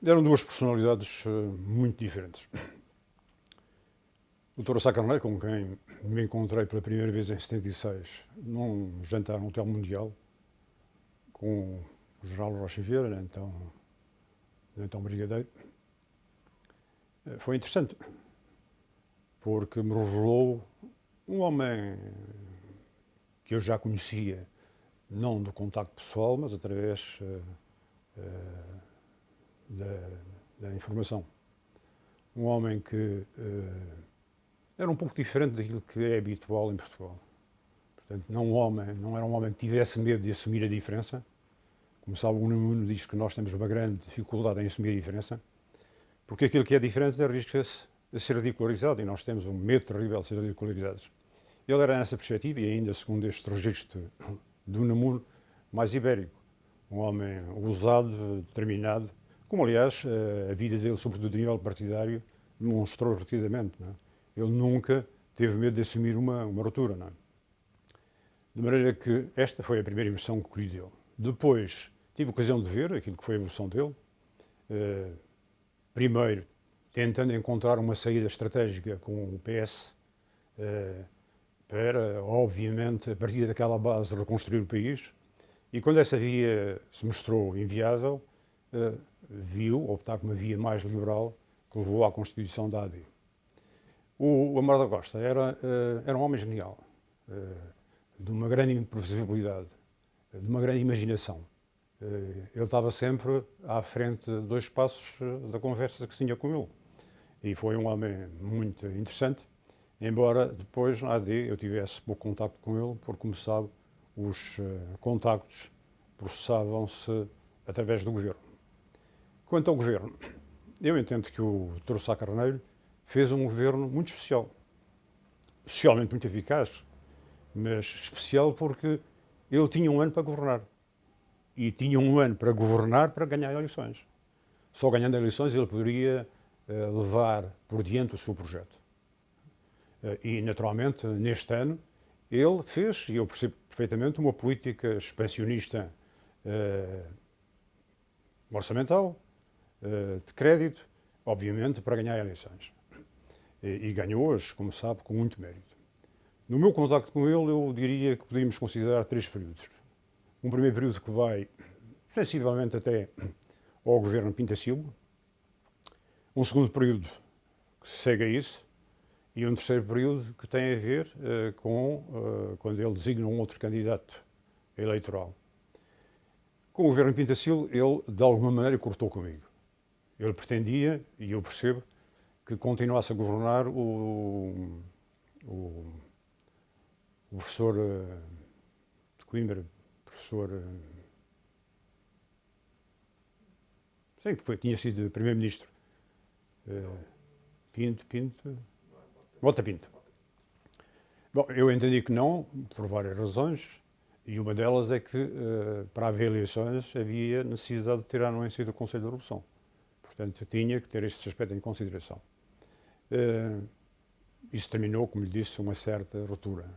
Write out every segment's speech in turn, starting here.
Eram duas personalidades muito diferentes. O Dr. Sá Carneiro, com quem me encontrei pela primeira vez em 76, num jantar no Hotel Mundial, com o General Rocha Vieira, então brigadeiro, foi interessante, porque me revelou um homem que eu já conhecia, não do contacto pessoal, mas através da informação. Um homem que era um pouco diferente daquilo que é habitual em Portugal. Portanto, não era um homem que tivesse medo de assumir a diferença. Como sabe, o Unamuno diz que nós temos uma grande dificuldade em assumir a diferença, porque aquilo que é diferente arrisca-se a ser ridicularizado, e nós temos um medo terrível de ser ridicularizados. Ele era nessa perspectiva, e ainda segundo este registro do Unamuno, mais ibérico. Um homem ousado, determinado, como aliás a vida dele, sobretudo a nível partidário, demonstrou repetidamente. Não é? Ele nunca teve medo de assumir uma ruptura. Não é? De maneira que esta foi a primeira impressão que colhi dele. Depois tive a ocasião de ver aquilo que foi a evolução dele. Primeiro, tentando encontrar uma saída estratégica com o PS para, obviamente, a partir daquela base, reconstruir o país. E quando essa via se mostrou inviável, viu optar por uma via mais liberal que levou à constituição da AD. O Amaro da Costa era um homem genial, de uma grande imprevisibilidade, de uma grande imaginação. Ele estava sempre à frente de dois passos da conversa que se tinha com ele. E foi um homem muito interessante, embora depois na AD eu tivesse pouco contacto com ele, porque, como sabe, os contactos processavam-se através do governo. Quanto ao governo, eu entendo que o Dr. Sá Carneiro fez um governo muito especial, socialmente muito eficaz, mas especial porque ele tinha um ano para governar. E tinha um ano para governar para ganhar eleições. Só ganhando eleições ele poderia levar por diante o seu projeto. E, naturalmente, neste ano, ele fez, e eu percebo perfeitamente, uma política expansionista orçamental, de crédito, obviamente, para ganhar eleições. E ganhou-as, como sabe, com muito mérito. No meu contacto com ele, eu diria que podíamos considerar três períodos. Um primeiro período que vai, sensivelmente até ao governo Pinta Silva. Um segundo período que segue a isso. E um terceiro período que tem a ver com quando ele designa um outro candidato eleitoral. Com o governo Pinta Silva, ele, de alguma maneira, cortou comigo. Ele pretendia, e eu percebo, que continuasse a governar o professor de Coimbra, professor... sei que tinha sido primeiro-ministro. Pinto... Mota Pinto. Bom, eu entendi que não, por várias razões, e uma delas é que, para haver eleições, havia necessidade de ter a anuência do Conselho da Revolução. Portanto, tinha que ter este aspecto em consideração. Isso terminou, como lhe disse, uma certa ruptura.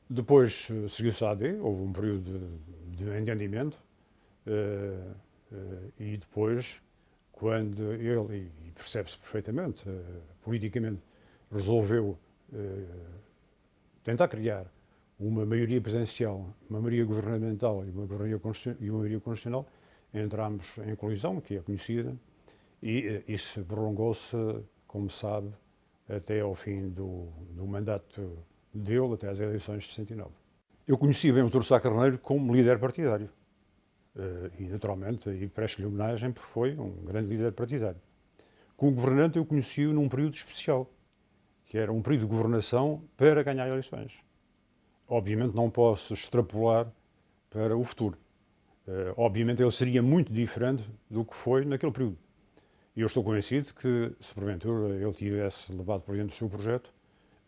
Depois seguiu-se a AD, houve um período de entendimento, e depois, quando ele, e percebe-se perfeitamente, politicamente, resolveu tentar criar uma maioria presidencial, uma maioria governamental e uma maioria constitucional, entramos em colisão, que é conhecida, e isso prolongou-se, como sabe, até ao fim do mandato dele, até às eleições de 69. Eu conheci bem o Dr. Sá Carneiro como líder partidário. E, naturalmente, e presto-lhe homenagem porque foi um grande líder partidário. Como governante, eu conheci-o num período especial, que era um período de governação para ganhar eleições. Obviamente não posso extrapolar para o futuro. Obviamente ele seria muito diferente do que foi naquele período. E eu estou convencido que, se porventura ele tivesse levado por diante o seu projeto,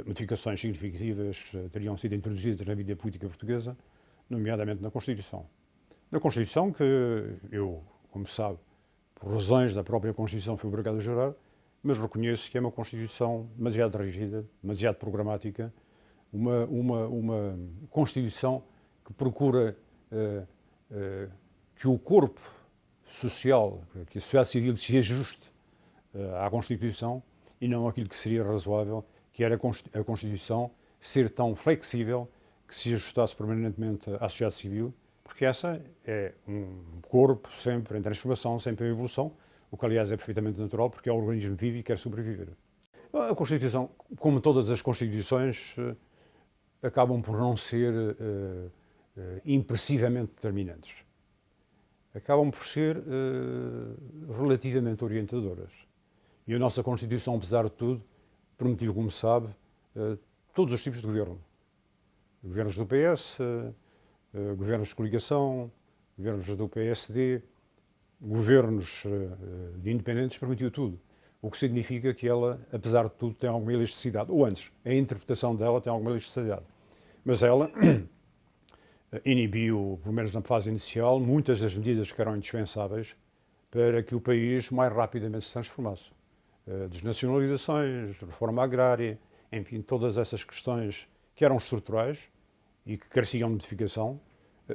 modificações significativas teriam sido introduzidas na vida política portuguesa, nomeadamente na Constituição. Na Constituição que eu, como sabe, por razões da própria Constituição fui obrigado a jurar, mas reconheço que é uma Constituição demasiado rígida, demasiado programática, uma Constituição que procura que o corpo social, que a sociedade civil se ajuste à Constituição e não aquilo que seria razoável, que era a Constituição ser tão flexível que se ajustasse permanentemente à sociedade civil, porque essa é um corpo sempre em transformação, sempre em evolução, o que aliás é perfeitamente natural, porque é um organismo vivo e quer sobreviver. A Constituição, como todas as Constituições, acabam por não ser impressivamente determinantes. Acabam por ser relativamente orientadoras. E a nossa Constituição, apesar de tudo, permitiu, como sabe, todos os tipos de governo. Governos do PS, governos de coligação, governos do PSD, governos de independentes, permitiu tudo. O que significa que ela, apesar de tudo, tem alguma elasticidade. Ou antes, a interpretação dela tem alguma elasticidade. Mas ela inibiu, pelo menos na fase inicial, muitas das medidas que eram indispensáveis para que o país mais rapidamente se transformasse. Desnacionalizações, reforma agrária, enfim, todas essas questões que eram estruturais e que careciam de modificação,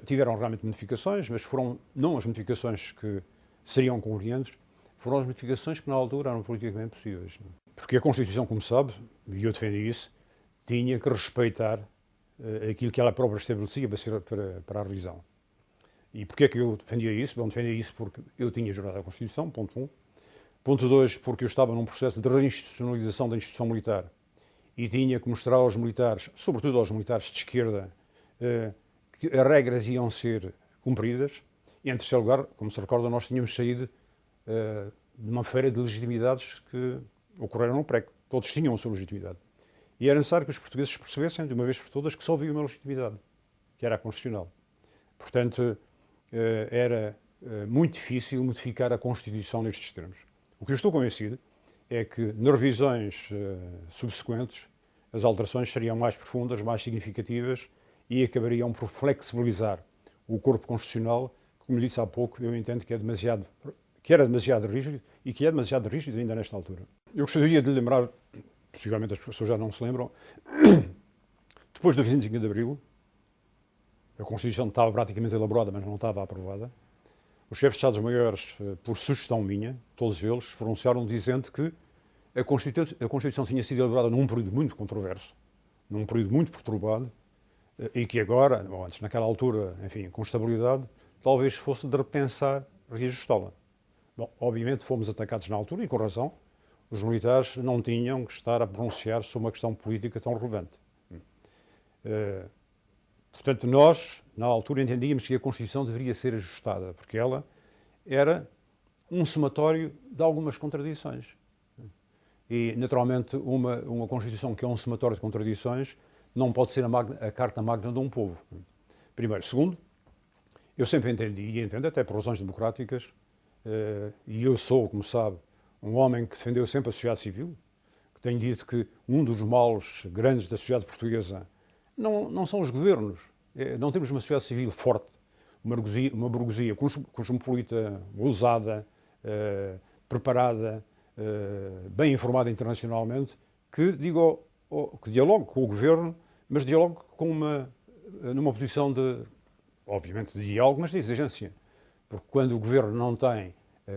tiveram realmente modificações, mas foram não as modificações que seriam convenientes, foram as modificações que na altura eram politicamente possíveis. Porque a Constituição, como sabe, e eu defendi isso, tinha que respeitar aquilo que ela própria estabelecia para a revisão. E porquê é que eu defendia isso? Bom, defendia isso porque eu tinha jurado a Constituição, ponto 1. Ponto 2, porque eu estava num processo de reinstitucionalização da instituição militar e tinha que mostrar aos militares, sobretudo aos militares de esquerda, que as regras iam ser cumpridas. E, em terceiro lugar, como se recorda, nós tínhamos saído de uma feira de legitimidades que ocorreram no PREC. Todos tinham a sua legitimidade. E era necessário que os portugueses percebessem, de uma vez por todas, que só havia uma legitimidade, que era a constitucional. Portanto, era muito difícil modificar a Constituição nestes termos. O que eu estou convencido é que, nas revisões subsequentes, as alterações seriam mais profundas, mais significativas e acabariam por flexibilizar o corpo constitucional, que, como disse há pouco, eu entendo que era demasiado rígido e que é demasiado rígido ainda nesta altura. Eu gostaria de lembrar, possivelmente as pessoas já não se lembram, depois do 25 de Abril, a Constituição estava praticamente elaborada, mas não estava aprovada. Os chefes de Estados-Maiores, por sugestão minha, todos eles, se pronunciaram dizendo que a Constituição tinha sido elaborada num período muito controverso, num período muito perturbado, e que agora, ou antes, naquela altura, enfim, com estabilidade, talvez fosse de repensar reajustá-la. Bom, obviamente fomos atacados na altura, e com razão. Os militares não tinham que estar a pronunciar sobre uma questão política tão relevante. Portanto, nós, na altura, entendíamos que a Constituição deveria ser ajustada, porque ela era um somatório de algumas contradições. E, naturalmente, uma Constituição que é um somatório de contradições não pode ser a Carta Magna de um povo. Primeiro. Segundo, eu sempre entendi, e entendo até por razões democráticas, e eu sou, como sabe, um homem que defendeu sempre a sociedade civil, que tem dito que um dos males grandes da sociedade portuguesa não são os governos. Não temos uma sociedade civil forte, uma burguesia cosmopolita, ousada, preparada, bem informada internacionalmente, que dialogue com o governo, mas dialogue numa posição obviamente, de diálogo, mas de exigência. Porque quando o governo não tem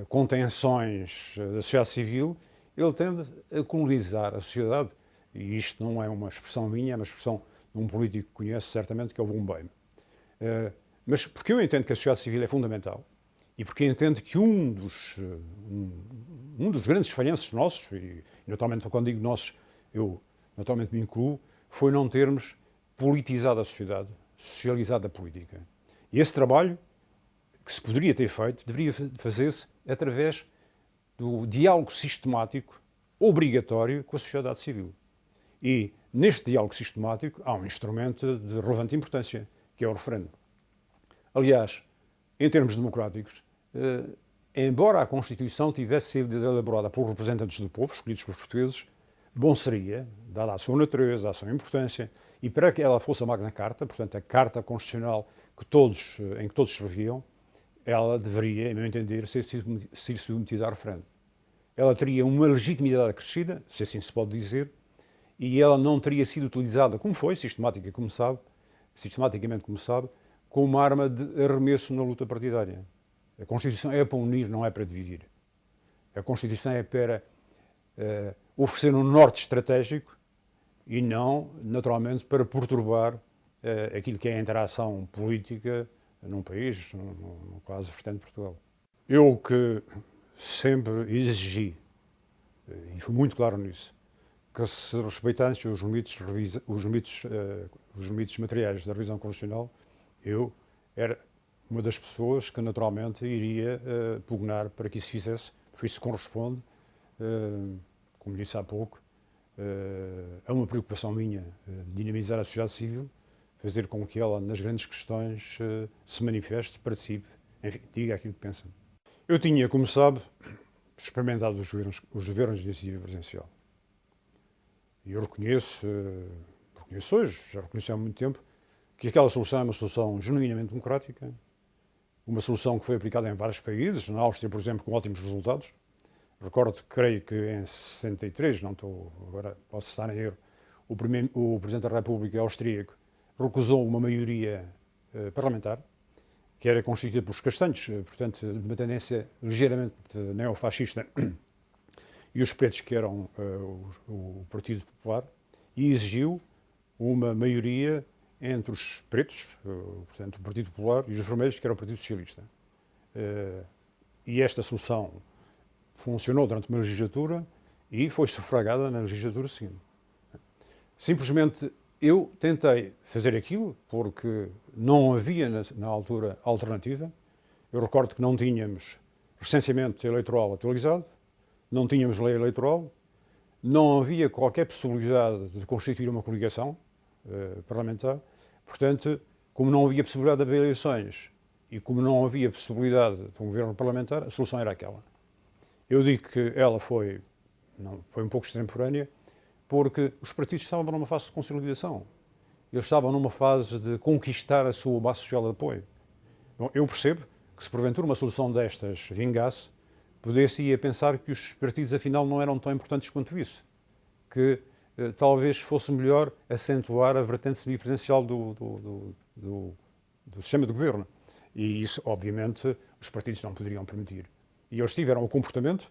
contenções da sociedade civil, ele tende a colonizar a sociedade. E isto não é uma expressão minha, é uma expressão de um político que conhece certamente, que é o von Boehm. Mas porque eu entendo que a sociedade civil é fundamental e porque eu entendo que um dos grandes falhanços nossos, e naturalmente quando digo nossos, eu naturalmente me incluo, foi não termos politizado a sociedade, socializado a política. E esse trabalho que se poderia ter feito, deveria fazer-se através do diálogo sistemático, obrigatório, com a sociedade civil. E, neste diálogo sistemático, há um instrumento de relevante importância, que é o referendo. Aliás, em termos democráticos, embora a Constituição tivesse sido elaborada por representantes do povo, escolhidos pelos portugueses, bom seria, dada a sua natureza, a sua importância, e para que ela fosse a Magna Carta, portanto a Carta Constitucional em que todos serviam, ela deveria, em meu entender, ser submetida a referendo. Ela teria uma legitimidade acrescida, se assim se pode dizer, e ela não teria sido utilizada, como foi, sistematicamente, como sabe, como uma arma de arremesso na luta partidária. A Constituição é para unir, não é para dividir. A Constituição é para oferecer um norte estratégico e não, naturalmente, para perturbar aquilo que é a interação política num país, no caso vertente de Portugal. Eu que sempre exigi, e fui muito claro nisso, que se respeitassem os limites materiais da revisão constitucional, eu era uma das pessoas que naturalmente iria pugnar para que isso se fizesse, porque isso corresponde, como disse há pouco, a uma preocupação minha, dinamizar a sociedade civil, fazer com que ela, nas grandes questões, se manifeste, participe, enfim, diga aquilo que pensa. Eu tinha, como sabe, experimentado os governos de iniciativa presidencial. E eu reconheço hoje, já reconheci há muito tempo, que aquela solução é uma solução genuinamente democrática, uma solução que foi aplicada em vários países, na Áustria, por exemplo, com ótimos resultados. Recordo, creio que em 63, não estou, agora posso estar em erro, o Presidente da República austríaco recusou uma maioria parlamentar, que era constituída pelos castanhos, portanto, de uma tendência ligeiramente neofascista, e os pretos, que eram o Partido Popular, e exigiu uma maioria entre os pretos, portanto, o Partido Popular, e os vermelhos, que era o Partido Socialista. E esta solução funcionou durante uma legislatura e foi sufragada na legislatura seguinte. Simplesmente eu tentei fazer aquilo porque não havia na altura alternativa. Eu recordo que não tínhamos recenseamento eleitoral atualizado, não tínhamos lei eleitoral, não havia qualquer possibilidade de constituir uma coligação parlamentar. Portanto, como não havia possibilidade de haver eleições e como não havia possibilidade de um governo parlamentar, a solução era aquela. Eu digo que ela foi um pouco extemporânea, porque os partidos estavam numa fase de consolidação. Eles estavam numa fase de conquistar a sua base social de apoio. Bom, eu percebo que se porventura uma solução destas vingasse, poder-se pensar que os partidos afinal não eram tão importantes quanto isso. Que talvez fosse melhor acentuar a vertente semipresidencial do sistema de governo. E isso, obviamente, os partidos não poderiam permitir. E eles tiveram o comportamento,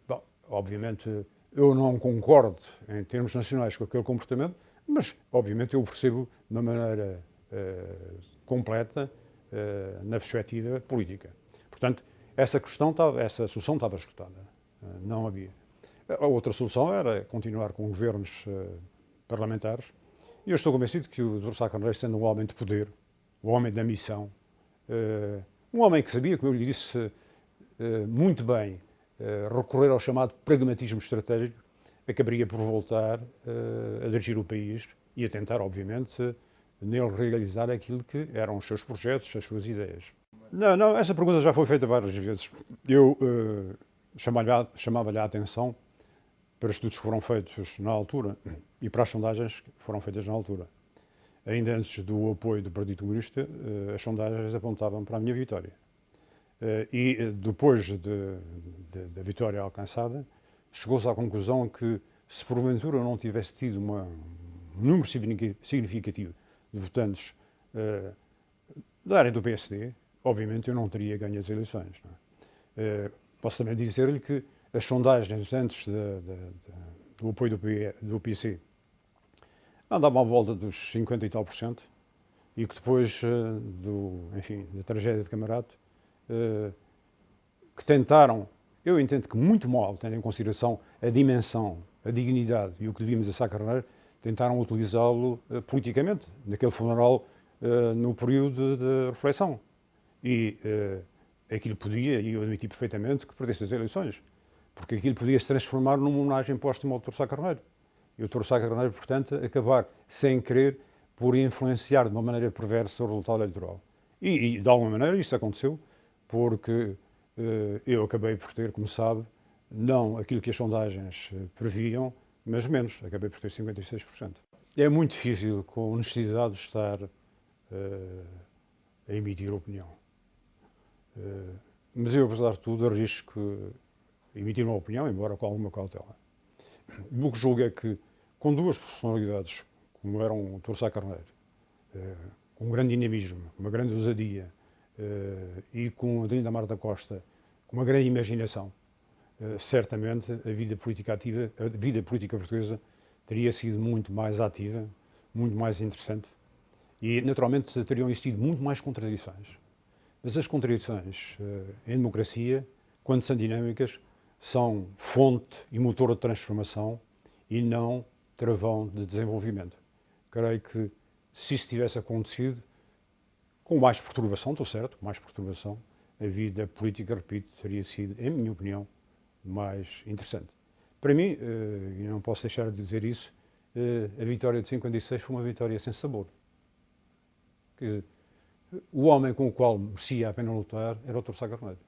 bom, obviamente, eu não concordo em termos nacionais com aquele comportamento, mas, obviamente, eu percebo de uma maneira completa na perspectiva política. Portanto, essa solução estava esgotada. Não havia. A outra solução era continuar com governos parlamentares. E eu estou convencido que o Dr. Sá Carneiro, sendo um homem de poder, um homem da missão, um homem que sabia, como eu lhe disse muito bem, recorrer ao chamado pragmatismo estratégico, acabaria por voltar a dirigir o país e a tentar, obviamente, nele realizar aquilo que eram os seus projetos, as suas ideias. Não, essa pergunta já foi feita várias vezes. Eu chamava-lhe a atenção para estudos que foram feitos na altura e para as sondagens que foram feitas na altura. Ainda antes do apoio do Partido Comunista, as sondagens apontavam para a minha vitória. E depois da vitória alcançada, chegou-se à conclusão que, se porventura eu não tivesse tido um número significativo de votantes da área do PSD, obviamente eu não teria ganho as eleições. Não é? Posso também dizer-lhe que as sondagens antes do apoio do PC andavam à volta dos 50 e tal por cento, e que depois da tragédia de Camarato, que tentaram, eu entendo que muito mal, tendo em consideração a dimensão, a dignidade e o que devíamos a Sá Carneiro, tentaram utilizá-lo politicamente, naquele funeral, no período de reflexão. E aquilo podia, e eu admiti perfeitamente, que perdesse as eleições, porque aquilo podia se transformar numa homenagem póstuma ao Dr. Sá Carneiro. E o Dr. Sá Carneiro, portanto, acabar, sem querer, por influenciar de uma maneira perversa o resultado eleitoral. E de alguma maneira, isso aconteceu, porque eu acabei por ter, como sabe, não aquilo que as sondagens previam, mas menos. Acabei por ter 56%. É muito difícil, com honestidade, estar a emitir opinião. Mas eu, apesar de tudo, arrisco emitir uma opinião, embora com alguma cautela. O que julgo é que, com duas personalidades, como eram o Dr. Sá Carneiro, com um grande dinamismo, uma grande ousadia, e com Adelino da Mar da Costa, com uma grande imaginação, certamente a vida política ativa, a vida política portuguesa teria sido muito mais ativa, muito mais interessante e, naturalmente, teriam existido muito mais contradições. Mas as contradições em democracia, quando são dinâmicas, são fonte e motor de transformação e não travão de desenvolvimento. Creio que, se isso tivesse acontecido, com mais perturbação, estou certo, mais perturbação, a vida política, repito, teria sido, em minha opinião, mais interessante. Para mim, e não posso deixar de dizer isso, a vitória de 56 foi uma vitória sem sabor. Quer dizer, o homem com o qual merecia a pena lutar era o Dr. Sá Carneiro.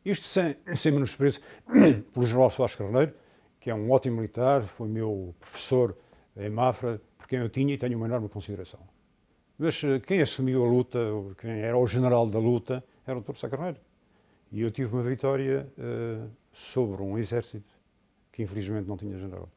Isto sem menosprezo pelo general Soares Carneiro, que é um ótimo militar, foi meu professor em Mafra, por quem eu tinha e tenho uma enorme consideração. Mas quem assumiu a luta, quem era o general da luta, era o Dr. Sá Carneiro. E eu tive uma vitória sobre um exército que infelizmente não tinha general.